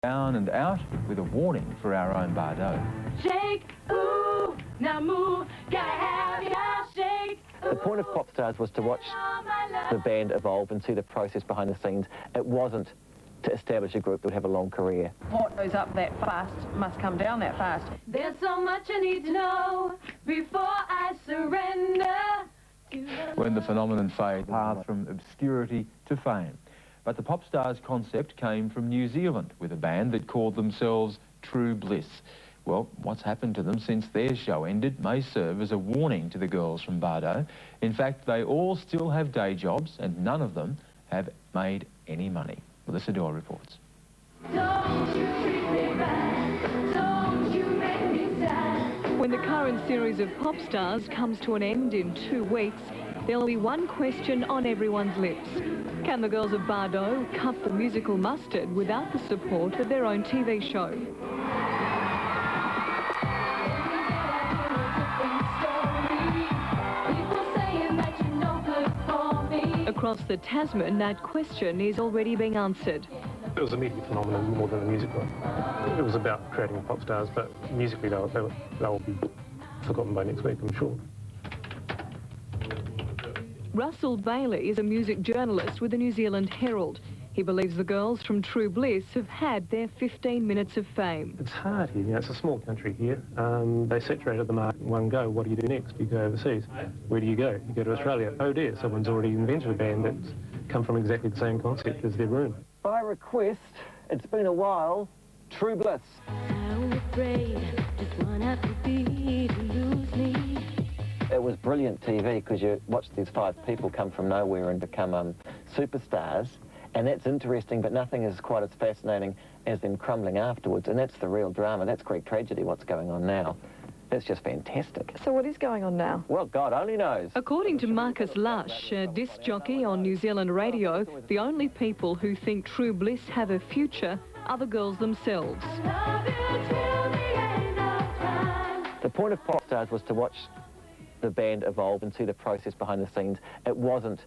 Down and out with a warning for our own Bardot. Shake, ooh, now move, gotta have ya, shake. The point of Popstars was to watch the band evolve and see the process behind the scenes. It wasn't to establish a group that would have a long career. What goes up that fast must come down that fast. There's so much I need to know before I surrender. When the phenomenon faded, path from obscurity to fame. But the Popstars concept came from New Zealand with a band that called themselves True Bliss. Well, what's happened to them since their show ended may serve as a warning to the girls from Bardot. In fact, they all still have day jobs and none of them have made any money. Melissa Doyle reports. Don't you treat me bad, don't you make me sad. When the current series of Popstars comes to an end in 2 weeks, there'll be one question on everyone's lips. Can the girls of Bardot cut the musical mustard without the support of their own TV show? Across the Tasman, that question is already being answered. It was a media phenomenon more than a musical. It was about creating pop stars, but musically they'll be forgotten by next week, I'm sure. Russell Bailey is a music journalist with the New Zealand Herald. He believes the girls from True Bliss have had their 15 minutes of fame. It's hard here, it's a small country here. They saturated the market in one go. What do you do next? You go overseas. Where do you go? You go to Australia. Oh dear, someone's already invented a band that's come from exactly the same concept as their room. By request, it's been a while, True Bliss. It was brilliant TV because you watch these 5 people come from nowhere and become superstars, and that's interesting, but nothing is quite as fascinating as them crumbling afterwards, and that's the real drama. That's Greek tragedy, what's going on now. It's just fantastic. So what is going on now? Well, God only knows. According to Marcus Lush, a disc jockey on New Zealand radio, the only people who think True Bliss have a future are the girls themselves. The point of Popstars was to watch the band evolve and see the process behind the scenes. It wasn't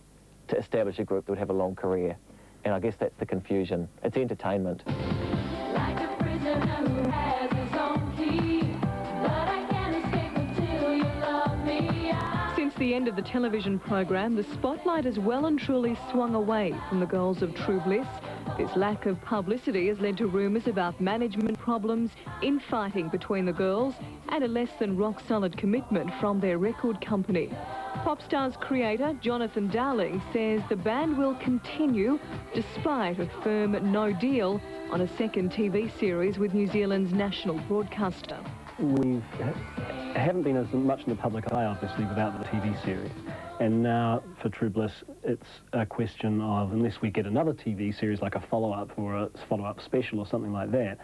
to establish a group that would have a long career. And I guess that's the confusion. It's entertainment. Like a prisoner who has his own key, but I can't escape until you love me. Since the end of the television program, the spotlight has well and truly swung away from the girls of True Bliss. This lack of publicity has led to rumours about management problems, infighting between the girls, and a less than rock-solid commitment from their record company. Popstars creator Jonathan Darling says the band will continue despite a firm no deal on a second TV series with New Zealand's national broadcaster. We haven't been as much in the public eye, obviously, without the TV series. And now, for True Bliss, it's a question of, unless we get another TV series like a follow-up or a follow-up special or something like that,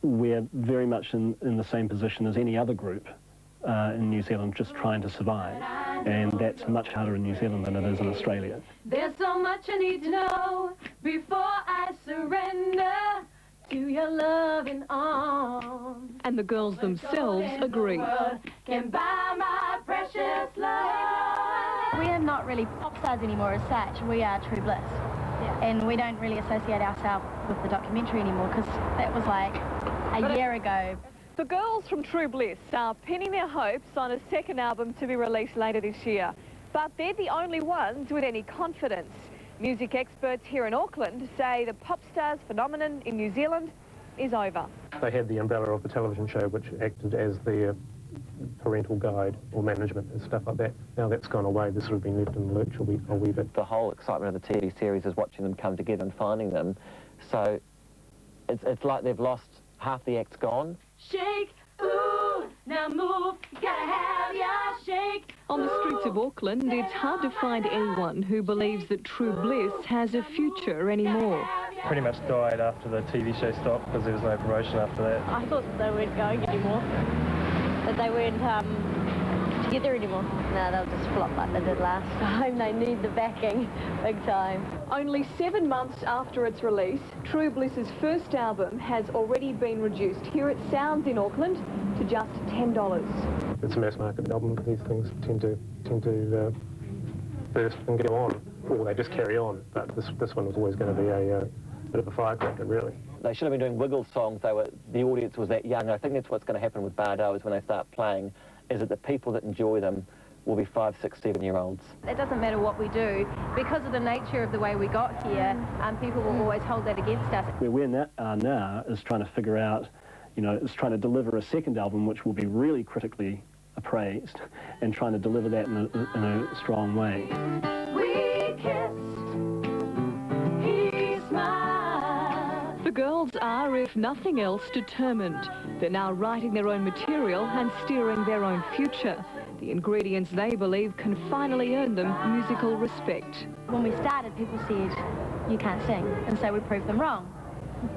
we're very much in the same position as any other group in New Zealand, just trying to survive. And that's much harder in New Zealand than it is in Australia. There's so much I need to know before I surrender to your loving arms. And the girls themselves agree. Can buy my precious love. We are not really pop stars anymore as such. We are True Bliss. Yeah. And we don't really associate ourselves with the documentary anymore because that was like a year ago. The girls from True Bliss are pinning their hopes on a second album to be released later this year. But they're the only ones with any confidence. Music experts here in Auckland say the Popstars phenomenon in New Zealand is over. They had the umbrella of the television show which acted as their parental guide or management and stuff like that. Now that's gone away. This has been left in the lurch a wee bit. The whole excitement of the TV series is watching them come together and finding them. So it's like they've lost half the act's gone. Shake, ooh, now move, gotta have ya, shake. On the streets of Auckland, it's hard to find anyone who believes that True Bliss has a future anymore. Pretty much died after the TV show stopped because there was no promotion after that. I thought they weren't going anymore, that they weren't together anymore. No, they'll just flop like they did last time. They need the backing, big time. Only 7 months after its release, True Bliss's first album has already been reduced. Here it sounds in Auckland to just $10. It's a mass market album. These things tend to burst and go on, or they just carry on. But this one was always going to be bit of a firecracker, really. They should have been doing Wiggles songs. The audience was that young. I think that's what's going to happen with Bardot is when they start playing, is that the people that enjoy them will be 5, 6, 7-year-olds. It doesn't matter what we do. Because of the nature of the way we got here, people will always hold that against us. Where we are now is trying to figure out, is trying to deliver a second album which will be really critically appraised and trying to deliver that in a strong way. We kissed, he smiled. The girls are, if nothing else, determined. They're now writing their own material and steering their own future. The ingredients they believe can finally earn them musical respect. When we started, people said, you can't sing, and so we proved them wrong.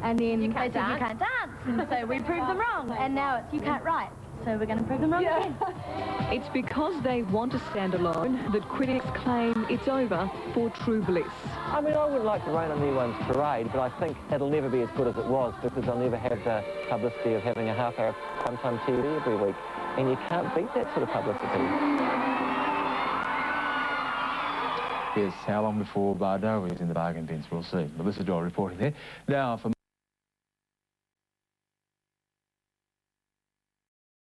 And then they said, you can't dance, and so we proved them wrong. And now it's, you can't write, so we're going to prove them wrong again. It's because they want to stand alone that critics claim it's over for True Bliss. I mean, I would like to rain on anyone's parade, but I think it'll never be as good as it was because they'll never have the publicity of having a half-hour of primetime TV every week. And you can't beat that sort of publicity. Yes, how long before Bardot is in the bargain bins? We'll see. Melissa Doyle reporting there. Now, for